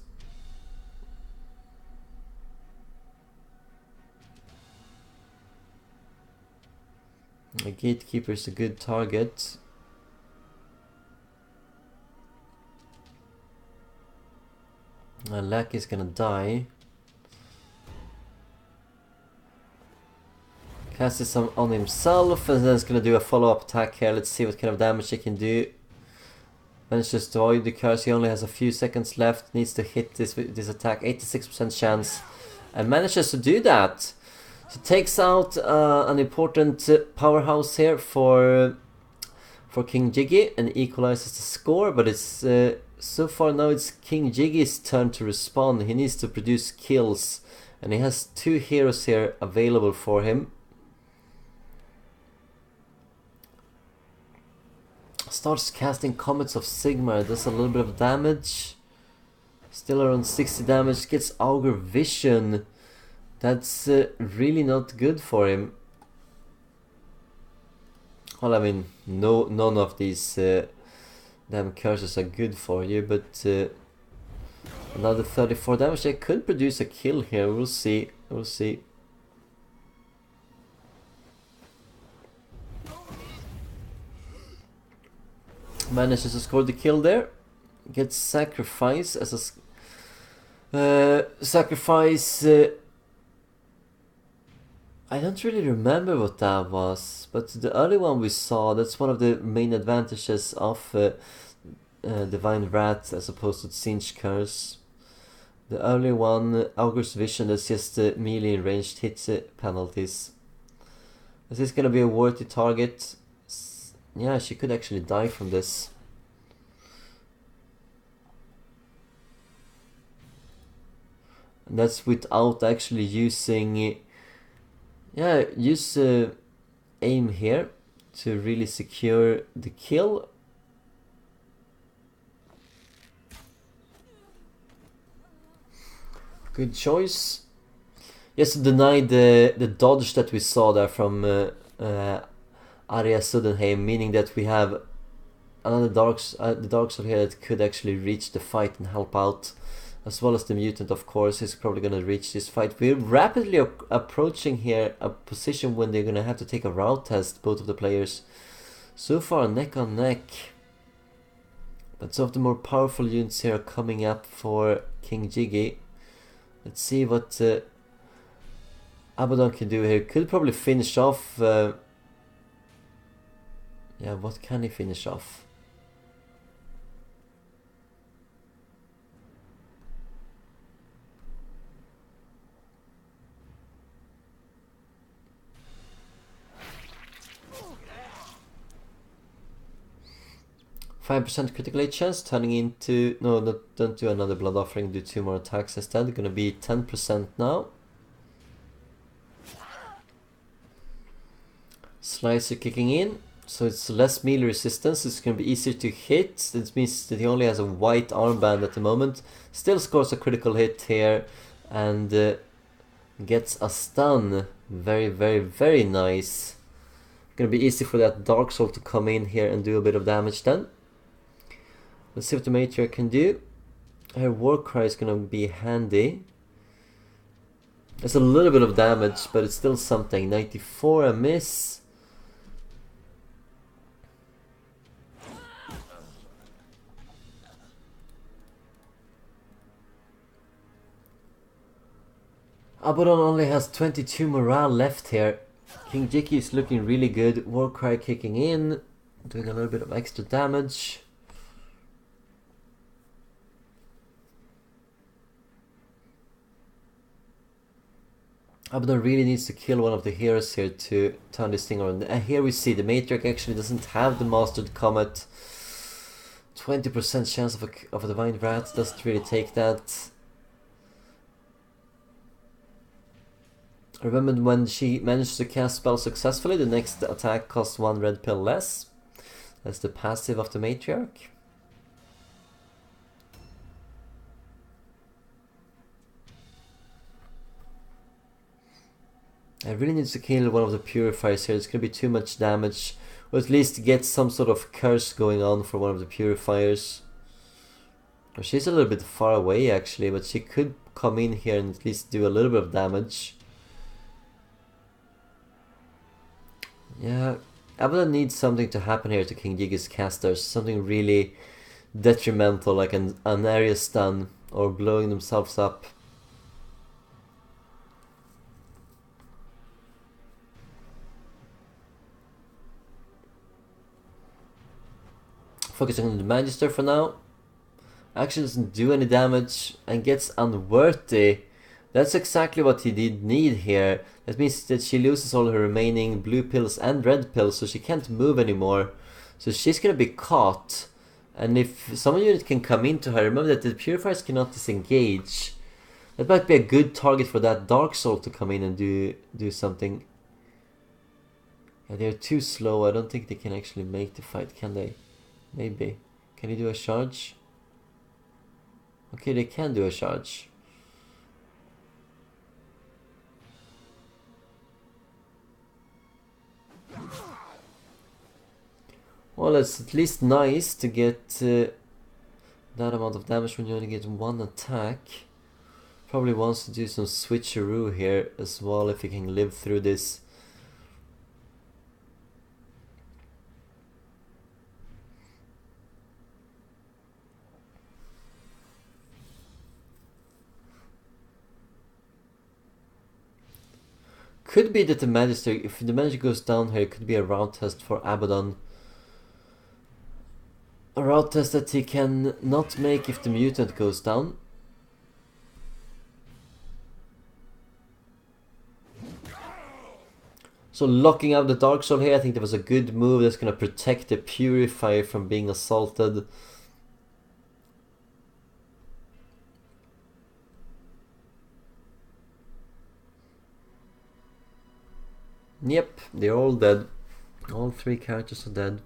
A Gatekeeper is a good target. Lack is gonna die. Casts some on himself, and then it's gonna do a follow-up attack here. Let's see what kind of damage he can do. Manages to avoid the curse. He only has a few seconds left. Needs to hit this attack. 86% chance, and manages to do that. So takes out an important powerhouse here for KingJiggy and equalizes the score. But it's so far now it's KingJiggy's turn to respond. He needs to produce kills, and he has 2 heroes here available for him. Starts casting Comets of Sigmar, does a little bit of damage. Still around 60 damage, gets Augur Vision. That's really not good for him. Well, I mean, none of these damn curses are good for you, but another 34 damage. They could produce a kill here, we'll see, we'll see. Manages to score the kill there. Gets sacrifice as a sacrifice. I don't really remember what that was, but the early one we saw, that's one of the main advantages of Divine Wrath as opposed to Singe Curse. The early one, Augur's Vision, that's just melee ranged hit penalties. Is this gonna be a worthy target? Yeah, she could actually die from this. And that's without actually using... Yeah, use aim here to really secure the kill. Good choice. Yes, deny the dodge that we saw there from Arya Sudenheim, meaning that we have another the Dark Soul here that could actually reach the fight and help out, as well as the mutant, of course, is probably gonna reach this fight. We're rapidly approaching here a position when they're gonna have to take a route test, both of the players. So far, neck on neck. But some of the more powerful units here are coming up for KingJiggy. Let's see what Abaddon can do here. Could probably finish off... yeah, what can he finish off? %5 critical hit chance, turning into... No, don't do another blood offering, do 2 more attacks instead. Gonna be 10% now. Slicer kicking in, so it's less melee resistance, it's gonna be easier to hit. This means that he only has a white armband at the moment. Still scores a critical hit here and gets a stun. Very, very, very nice. Gonna be easy for that Dark Soul to come in here and do a bit of damage then. Let's see what the Matriarch can do. Her Warcry is gonna be handy. It's a little bit of damage, but it's still something. 94, a miss. Abaddon only has 22 morale left here. KingJiggy is looking really good. Warcry kicking in, doing a little bit of extra damage. Abaddon really needs to kill one of the heroes here to turn this thing around. And here we see the Matriarch actually doesn't have the Mastered Comet. 20% chance of a Divine Wrath, doesn't really take that. Remember when she managed to cast spell successfully, the next attack costs 1 red pill less. That's the passive of the Matriarch. I really need to kill one of the Purifiers here. It's gonna be too much damage. Or at least get some sort of curse going on for one of the Purifiers. Or she's a little bit far away actually, but she could come in here and at least do a little bit of damage. Yeah, Abaddon needs something to happen here to KingJiggy's casters. Something really detrimental, like an area stun or blowing themselves up. Focusing on the Magister for now. Actually doesn't do any damage and gets unworthy. That's exactly what he did need here. That means that she loses all her remaining blue pills and red pills, so she can't move anymore. So she's gonna be caught. And if some unit can come into her, remember that the Purifiers cannot disengage. That might be a good target for that Dark Soul to come in and do something. Yeah, they're too slow. I don't think they can actually make the fight, can they? Maybe. Can he do a charge? Okay, they can do a charge. Well, it's at least nice to get that amount of damage when you only get one attack. Probably wants to do some switcheroo here as well if he can live through this. Could be that the Magister, if the Magister goes down here, it could be a round test for Abaddon. a route test that he can not make if the mutant goes down. So locking out the Dark Soul here, I think that was a good move. That's going to protect the Purifier from being assaulted. Yep, they're all dead. All three characters are dead.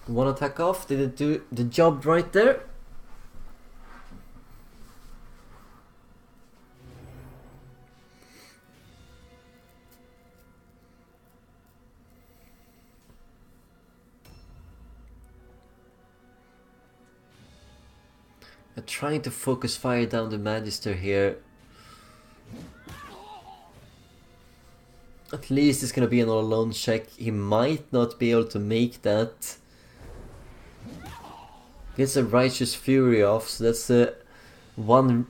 One attack off, did it do the job right there? Trying to focus fire down the Magister here. At least it's gonna be an all-alone check. He might not be able to make that. Gets a Righteous Fury off, so that's one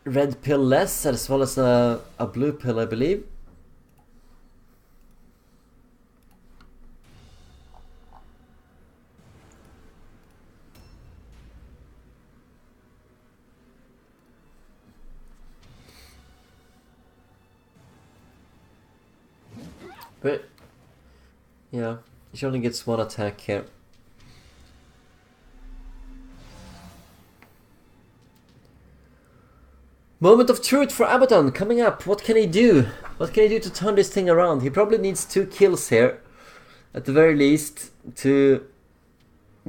red pill less, as well as a blue pill, I believe. But yeah, he only gets one attack here. Moment of truth for Abaddon coming up. What can he do? What can he do to turn this thing around? He probably needs 2 kills here, at the very least, to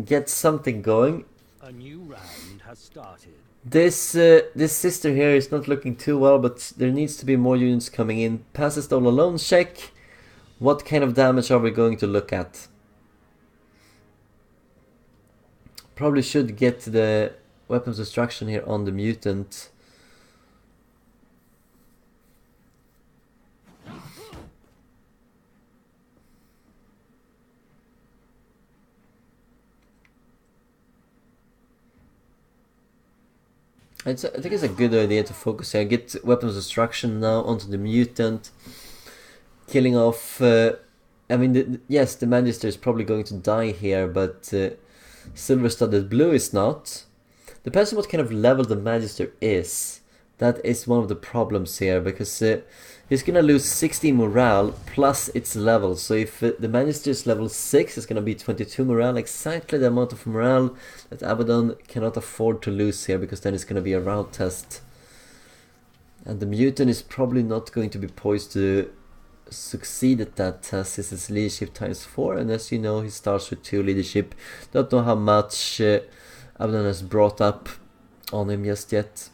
get something going. A new round has started. This sister here is not looking too well, but there needs to be more units coming in. Passes the all-alone check. What kind of damage are we going to look at? Probably should get the weapons destruction here on the mutant. I think it's a good idea to focus here. Get weapons destruction now onto the mutant. Killing off... I mean, yes, the Magister is probably going to die here, but Silver Studded Blue is not. Depends on what kind of level the Magister is. That is one of the problems here, because he's gonna lose 60 morale plus its level. So if the Magister is level 6, it's gonna be 22 morale, exactly the amount of morale that Abaddon cannot afford to lose here, because then it's gonna be a route test. And the mutant is probably not going to be poised to succeed at that test. This is leadership times 4, and as you know, he starts with 2 leadership. Don't know how much Abaddon has brought up on him just yet.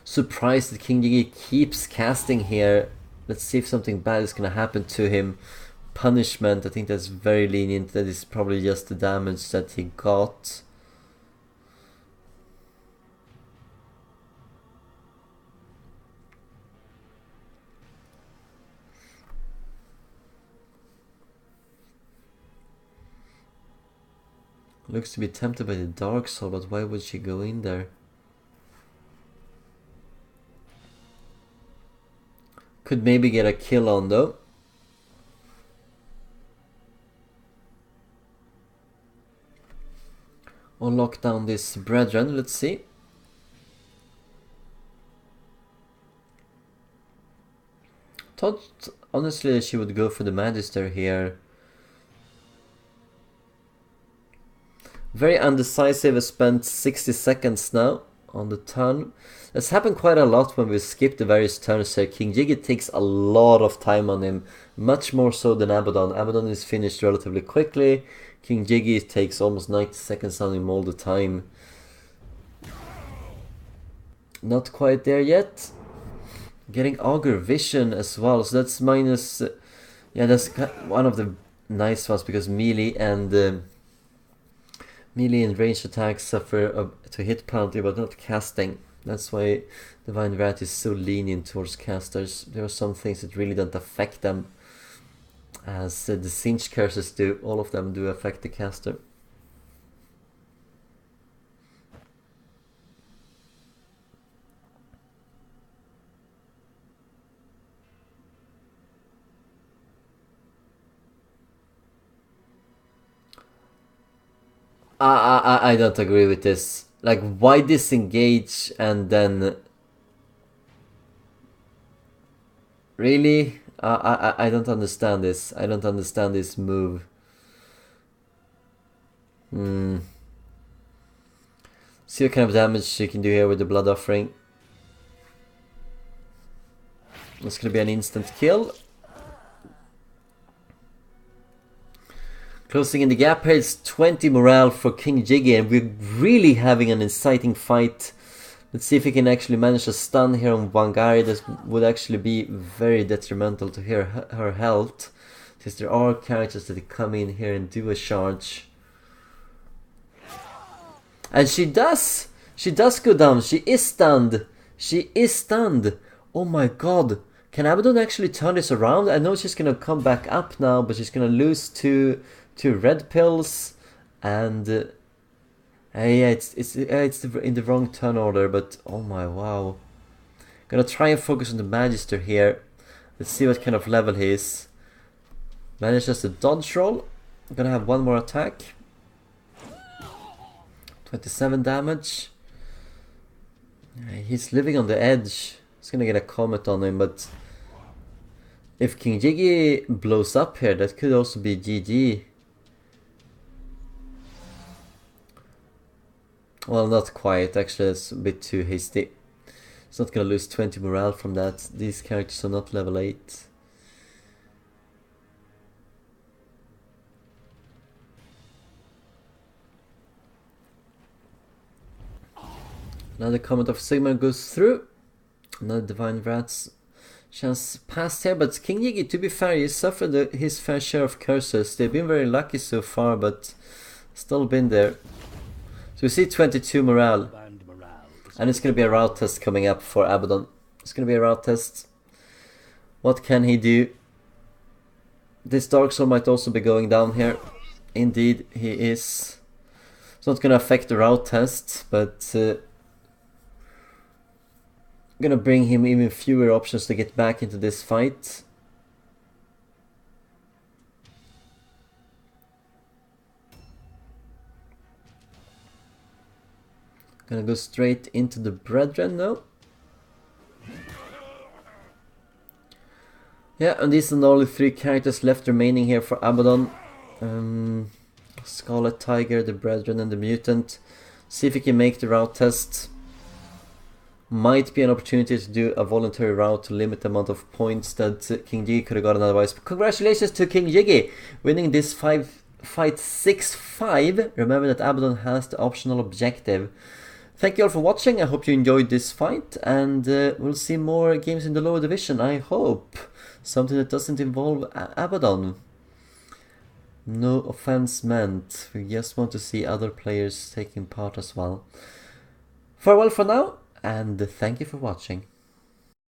Surprised that KingJiggy keeps casting here. Let's see if something bad is gonna happen to him. Punishment, I think that's very lenient. That is probably just the damage that he got. Looks to be tempted by the Dark Soul, but why would she go in there? Could maybe get a kill on though. Or lock down this Brethren, let's see. Thought honestly she would go for the Magister here. Very undecisive, has spent 60 seconds now on the turn. That's happened quite a lot when we skip the various turns here. KingJiggy takes a lot of time on him, much more so than Abaddon. Abaddon is finished relatively quickly. KingJiggy takes almost 90 seconds on him all the time. Not quite there yet. Getting Augur Vision as well, so that's minus... yeah, that's one of the nice ones, because melee and ranged attacks suffer to hit penalty, but not casting. That's why Divine Wrath is so lenient towards casters. There are some things that really don't affect them, as the Singe curses do. All of them do affect the caster. I don't agree with this. Like, why disengage and then... Really? I don't understand this. I don't understand this move. See what kind of damage you can do here with the Blood Offering. It's gonna be an instant kill. Closing in the gap here, it's 20 morale for KingJiggy, and we're really having an exciting fight. Let's see if we can actually manage a stun here on Wangari. This would actually be very detrimental to her health, since there are characters that come in here and do a charge. And she does go down. She is stunned. She is stunned. Oh my god. Can Abaddon actually turn this around? I know she's gonna come back up now, but she's gonna lose two red pills, and yeah, it's in the wrong turn order. But oh my wow, gonna try and focus on the Magister here. Let's see what kind of level he is. Manages the dodge roll. I'm gonna have one more attack. 27 damage. He's living on the edge. He's gonna get a comet on him, but if KingJiggy blows up here, that could also be GG. Well, not quite, actually, it's a bit too hasty. He's not gonna lose 20 morale from that. These characters are not level 8. Another Comet of Sigmar goes through. Another Divine Wrath's chance passed here, but KingJiggy, to be fair, he suffered his fair share of curses. They've been very lucky so far, but still been there. So we see 22 morale. And it's going to be a route test coming up for Abaddon. It's going to be a route test. What can he do? This Dark Soul might also be going down here. Indeed, he is. It's not going to affect the route test, but gonna bring him even fewer options to get back into this fight. Gonna go straight into the Brethren now. Yeah, and these are the only 3 characters left remaining here for Abaddon. Scarlet Tiger, the Brethren, and the Mutant. See if he can make the route test. Might be an opportunity to do a voluntary route to limit the amount of points that KingJiggy could have gotten otherwise. But congratulations to KingJiggy, winning this fight 6-5. Remember that Abaddon has the optional objective. Thank you all for watching. I hope you enjoyed this fight, and we'll see more games in the lower division, I hope. Something that doesn't involve Abaddon. No offense meant. We just want to see other players taking part as well. Farewell for now, and thank you for watching.